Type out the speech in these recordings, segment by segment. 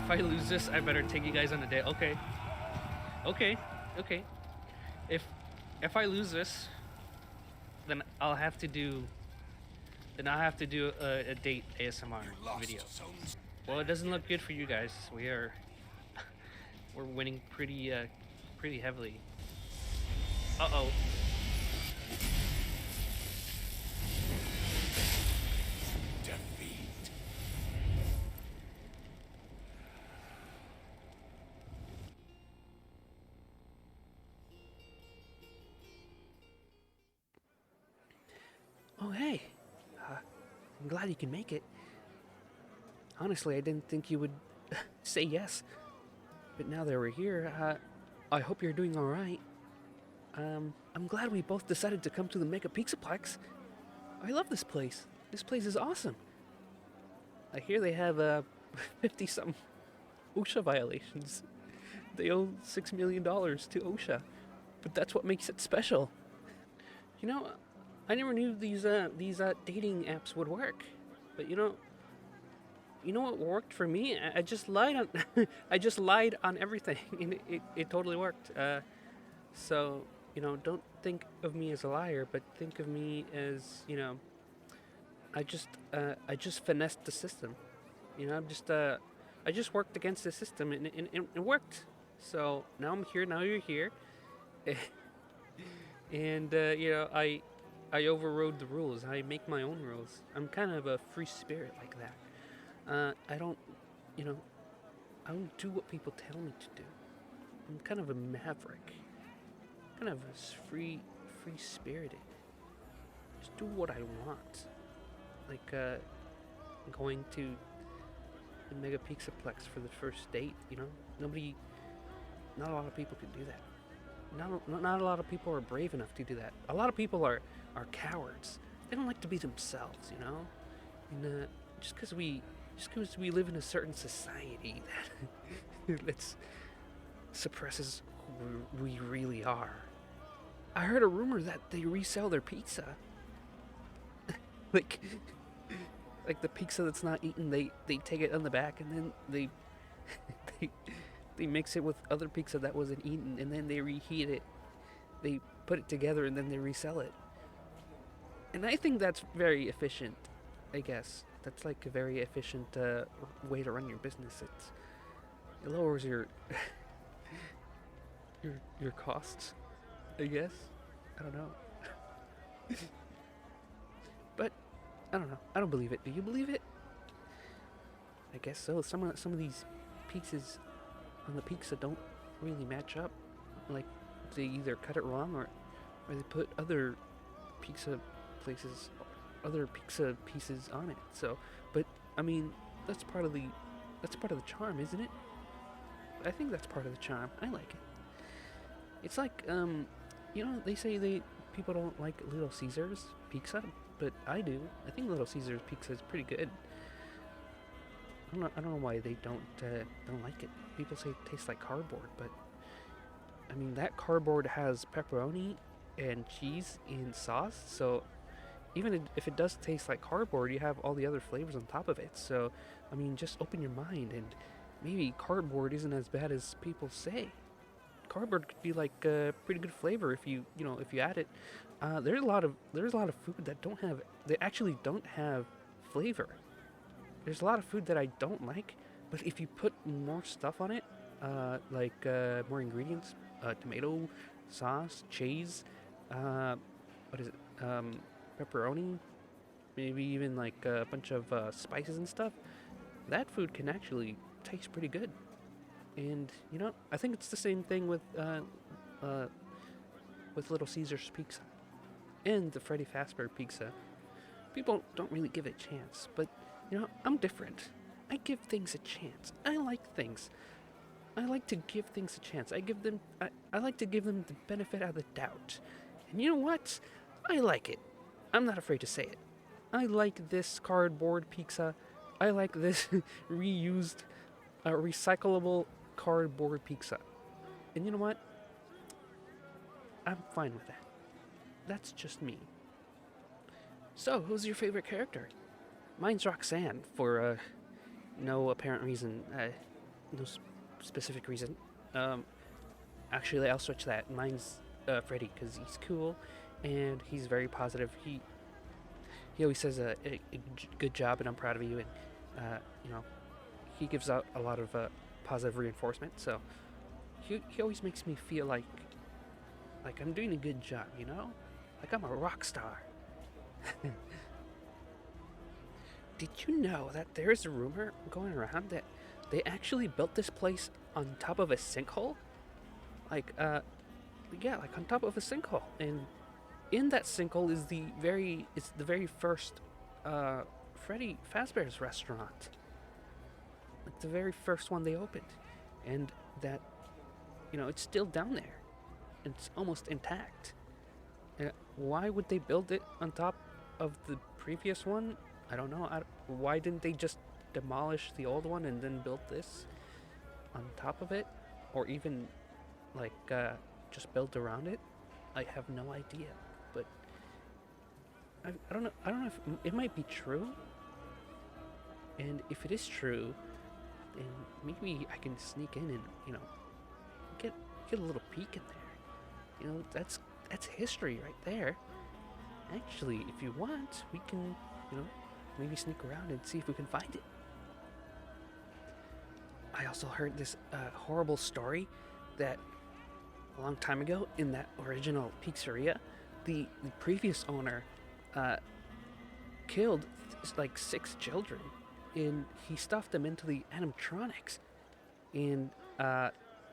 if I lose this, I better take you guys on a date. Okay. Okay. Okay. If if I lose this, then I'll have to do a date ASMR video. Well, it doesn't look good for you guys. We're winning pretty heavily. Uh-oh. Defeat. Oh, hey. I'm glad you can make it. Honestly, I didn't think you would say yes. But now that we're here, I hope you're doing alright. I'm glad we both decided to come to the Mega Pixaplex. I love this place. This place is awesome. I hear they have 50-something OSHA violations. They owe $6 million to OSHA. But that's what makes it special. You know, I never knew these dating apps would work. But you know what worked for me? I just lied on I just lied on everything, and it totally worked. So don't think of me as a liar, but think of me as I just finessed the system. I just worked against the system, and it worked. So now I'm here. Now you're here, and I overrode the rules. I make my own rules. I'm kind of a free spirit like that. I don't do what people tell me to do. I'm kind of a maverick. Kind of free spirited. Just do what I want. Like going to the Mega Pixaplex for the first date. Not a lot of people can do that. Not a lot of people are brave enough to do that. A lot of people are cowards. They don't like to be themselves, And just because we live in a certain society that suppresses who we really are. I heard a rumor that they resell their pizza. like the pizza that's not eaten, they take it on the back and then they mix it with other pizza that wasn't eaten, and then they reheat it. They put it together and then they resell it. And I think that's very efficient, I guess. That's like a very efficient way to run your business. It lowers your your costs, I guess. I don't know. But I don't know. I don't believe it. Do you believe it? I guess so. Some of these pieces on the pizza don't really match up. Like they either cut it wrong or they put other pizza pieces on it. So, but I mean, that's part of the charm, isn't it? I think that's part of the charm. I like it. It's like they say people don't like Little Caesars pizza, but I do. I think Little Caesars pizza is pretty good. I don't know why they don't like it. People say it tastes like cardboard, but I mean that cardboard has pepperoni and cheese in sauce, so even if it does taste like cardboard, you have all the other flavors on top of it. So, I mean, just open your mind, and maybe cardboard isn't as bad as people say. Cardboard could be like a pretty good flavor if you add it. There's a lot of food that actually don't have flavor. There's a lot of food that I don't like, but if you put more stuff on it, more ingredients, tomato, sauce, cheese, what is it? Pepperoni, maybe even like a bunch of spices and stuff, that food can actually taste pretty good. And I think it's the same thing with Little Caesars pizza and the Freddy Fazbear pizza. People don't really give it a chance, but I'm different. I give things a chance. I like things. I like to give things a chance. I like to give them the benefit of the doubt. And you know what? I like it. I'm not afraid to say it. I like this cardboard pizza. I like this reused, recyclable cardboard pizza. And you know what? I'm fine with that. That's just me. So, who's your favorite character? Mine's Roxanne, for no apparent reason. no specific reason. Um, Actually, I'll switch that. Mine's Freddy because he's cool, and he's very positive. He always says good job, and I'm proud of you, and you know, he gives out a lot of positive reinforcement. So he always makes me feel like I'm doing a good job. You know, like I'm a rock star. Did you know that there's a rumor going around that they actually built this place on top of a sinkhole? Like, yeah, like on top of a sinkhole, and in that sinkhole is the very first Freddy Fazbear's restaurant, like the very first one they opened, and that it's still down there, it's almost intact. Why would they build it on top of the previous one? I don't know. Why didn't they just demolish the old one and then build this on top of it, or even like just build around it? I have no idea, but I don't know. I don't know if it might be true, and if it is true, then maybe I can sneak in and get a little peek in there. That's history right there. Actually, if you want, we can maybe sneak around and see if we can find it. I also heard this horrible story that a long time ago in that original pizzeria, the previous owner killed like 6 children, and he stuffed them into the animatronics, and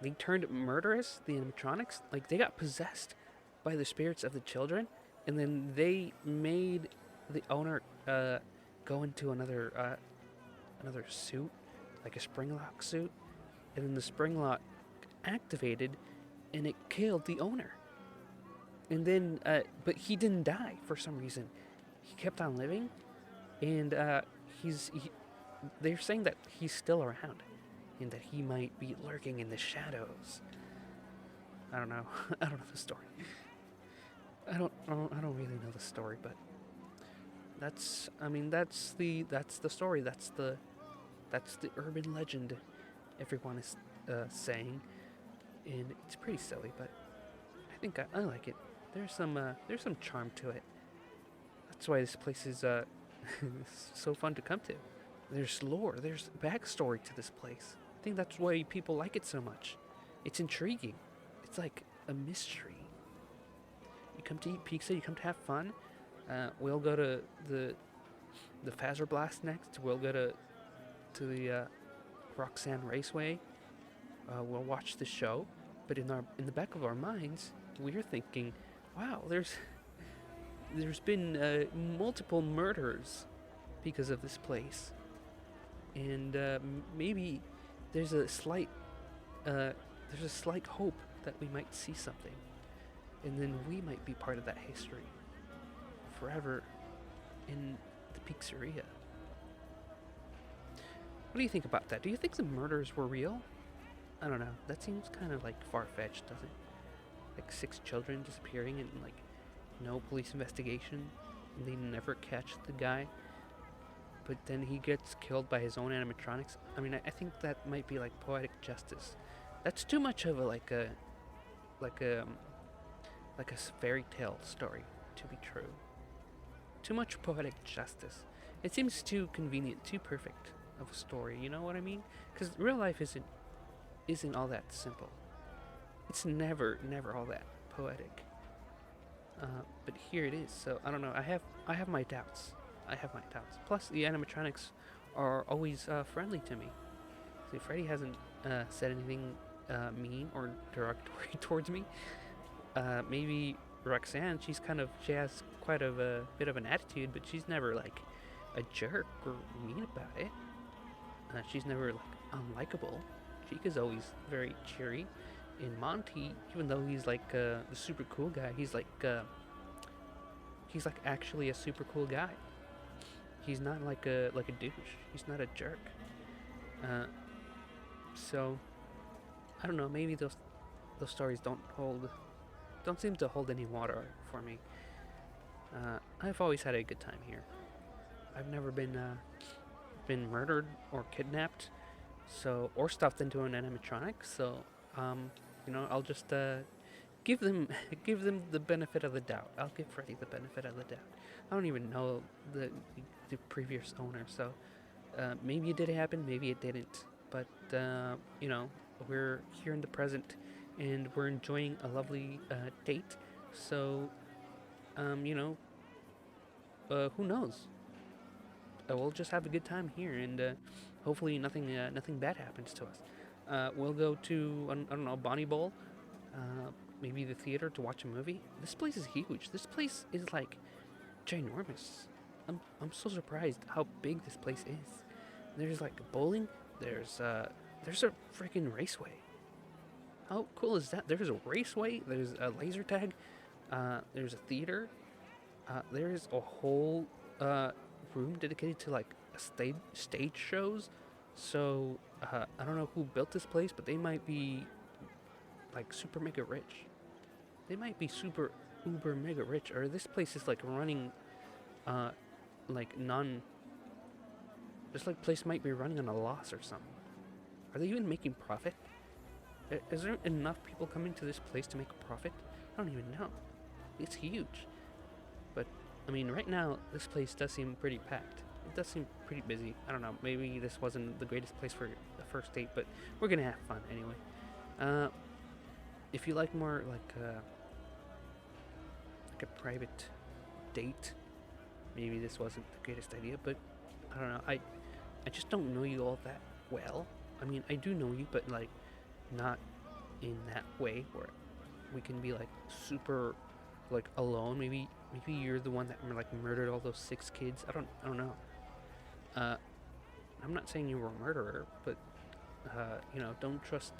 they turned murderous. The animatronics, like, they got possessed by the spirits of the children, and then they made the owner go into another suit, like a spring lock suit, and then the spring lock activated, and it killed the owner. And then, but he didn't die for some reason. He kept on living, and they're saying that he's still around, and that he might be lurking in the shadows. I don't know. I don't know the story. I don't really know the story, but that's the story. That's the urban legend everyone is saying, and it's pretty silly, but I think I like it. There's some charm to it. That's why this place is so fun to come to. There's lore, there's backstory to this place. I think that's why people like it so much. It's intriguing. It's like a mystery. You come to eat pizza, you come to have fun. We'll go to the Fazer Blast next. We'll go to the Roxanne Raceway. We'll watch the show, but in the back of our minds, we're thinking, wow, there's been multiple murders because of this place, and maybe there's a slight hope that we might see something, and then we might be part of that history forever in the pizzeria. What do you think about that? Do you think the murders were real? I don't know. That seems kind of like far-fetched, doesn't it? Like 6 children disappearing and like no police investigation, and they never catch the guy, but then he gets killed by his own animatronics. I mean, I think that might be like poetic justice. That's too much of a fairy tale story to be true. Too much poetic justice. It seems too convenient, too perfect of a story. You know what I mean? Because real life isn't all that simple. It's never all that poetic. But here it is. So I don't know. I have my doubts. Plus, the animatronics are always friendly to me. See, Freddy hasn't said anything mean or derogatory towards me. Maybe Roxanne, she has quite a bit of an attitude, but she's never like a jerk or mean about it. She's never like unlikable. Chica's always very cheery. In Monty, even though he's like the super cool guy, he's like actually a super cool guy. He's not like a douche. He's not a jerk. So I don't know. Maybe those stories don't seem to hold any water for me. I've always had a good time here. I've never been murdered or kidnapped, So, or stuffed into an animatronic. So, um, I'll just give them give them the benefit of the doubt. I'll give Freddy the benefit of the doubt. I don't even know the previous owner, so maybe it did happen, maybe it didn't. But we're here in the present, and we're enjoying a lovely date. So, um, you know, who knows? We'll just have a good time here, and hopefully nothing bad happens to us. We'll go to I don't know, Bonnie Bowl, uh, maybe the theater to watch a movie. This place is huge. This place is like ginormous. I'm so surprised how big this place is. There's like bowling. There's a freaking raceway. How cool is that? There's a raceway. There's a laser tag. There's a theater. There's a whole room dedicated to like stage shows. So I don't know who built this place, but they might be like super mega rich. They might be super uber mega rich, or this place is like running uh like non. This like place might be running on a loss or something. Are they even making profit? Is there enough people coming to this place to make a profit? I don't even know. It's huge. But, I mean, right now, this place does seem pretty packed. It does seem pretty busy. I don't know, maybe this wasn't the greatest place for the first date, but we're gonna have fun anyway. If you like more like a private date, maybe this wasn't the greatest idea, but I don't know. I just don't know you all that well. I mean, I do know you, but like not in that way where we can be like super like alone. Maybe you're the one that like murdered all those 6 kids. I don't know. Uh, I'm not saying you were a murderer, but don't trust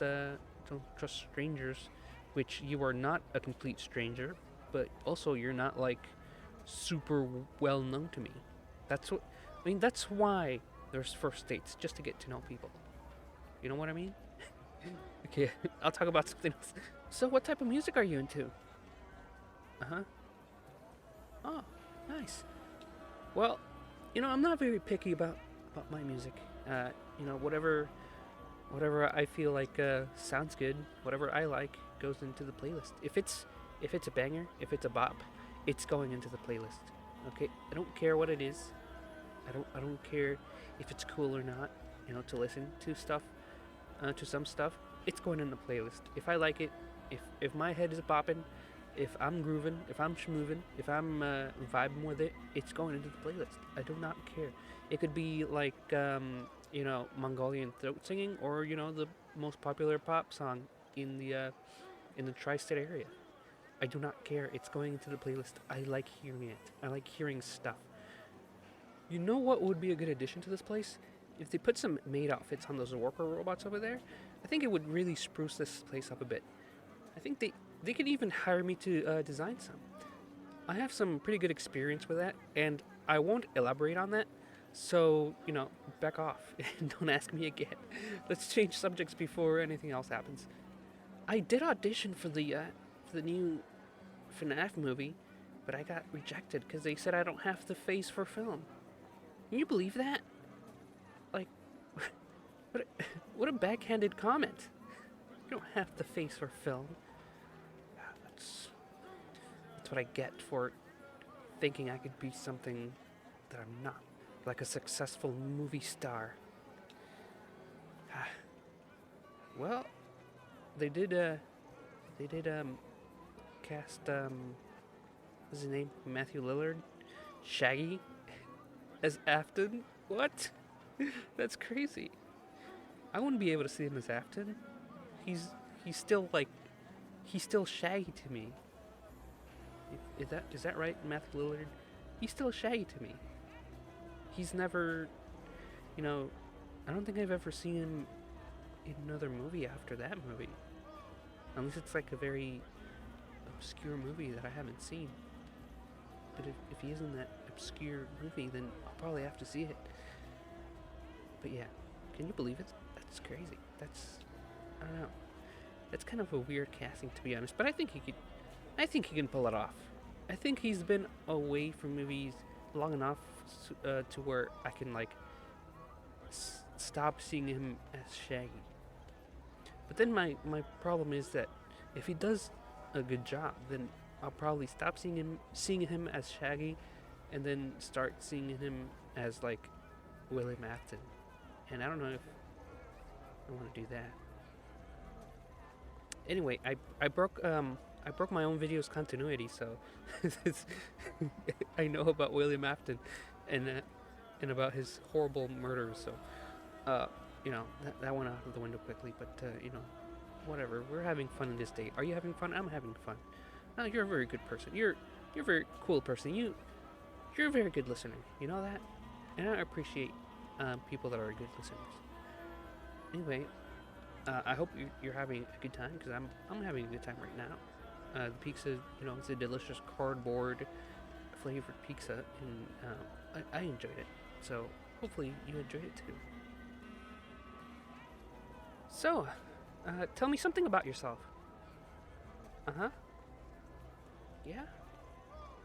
strangers, which you are not a complete stranger, but also you're not like super well known to me. That's what I mean. That's why there's first dates, just to get to know people. You know what I mean? Okay, I'll talk about something else. So, what type of music are you into? Uh huh. Oh, nice. Well, I'm not very picky about my music. Whatever I feel like sounds good, whatever I like goes into the playlist. If it's a banger, if it's a bop, it's going into the playlist. Okay, I don't care what it is. I don't care if it's cool or not. To listen to stuff, to some stuff, it's going in the playlist. If I like it, if my head is bopping, if I'm grooving, if I'm schmooving, if I'm vibing with it, it's going into the playlist. I do not care. It could be like Mongolian throat singing, or the most popular pop song in the tri-state area. I do not care. It's going into the playlist. I like hearing it. I like hearing stuff. You know what would be a good addition to this place? If they put some maid outfits on those worker robots over there, I think it would really spruce this place up a bit. I think they could even hire me to design some. I have some pretty good experience with that, and I won't elaborate on that. So, back off and don't ask me again. Let's change subjects before anything else happens. I did audition for the new FNAF movie, but I got rejected because they said I don't have the face for film. Can you believe that? Like, what a backhanded comment. You don't have the face for film. That's what I get for thinking I could be something that I'm not, like a successful movie star. Well, they did cast what's his name? Matthew Lillard, Shaggy, as Afton. What? That's crazy. I wouldn't be able to see him as Afton. He's still like he's still Shaggy to me. Is that right, Matthew Lillard? He's still Shaggy to me. He's never, I don't think I've ever seen him in another movie after that movie. Unless it's like a very obscure movie that I haven't seen. But if he is in that obscure movie, then I'll probably have to see it. But yeah, can you believe it? That's crazy. I don't know. That's kind of a weird casting, to be honest. But I think he can pull it off. I think he's been away from movies long enough to where I can like stop seeing him as Shaggy. But then my problem is that if he does a good job, then I'll probably stop seeing him as Shaggy, and then start seeing him as like William Afton. And I don't know if I want to do that. Anyway, I broke my own video's continuity, so I know about William Afton and about his horrible murders. So that went out of the window quickly. But whatever. We're having fun in this day. Are you having fun? I'm having fun. No, you're a very good person. You're a very cool person. You're a very good listener. You know that, and I appreciate people that are good listeners. Anyway, I hope you're having a good time, because I'm having a good time right now. The pizza, it's a delicious cardboard flavored pizza, and I enjoyed it. So hopefully you enjoyed it too. So, tell me something about yourself. Uh-huh. Yeah?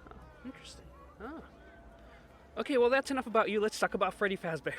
Oh, interesting. Oh. Okay, well, that's enough about you. Let's talk about Freddy Fazbear.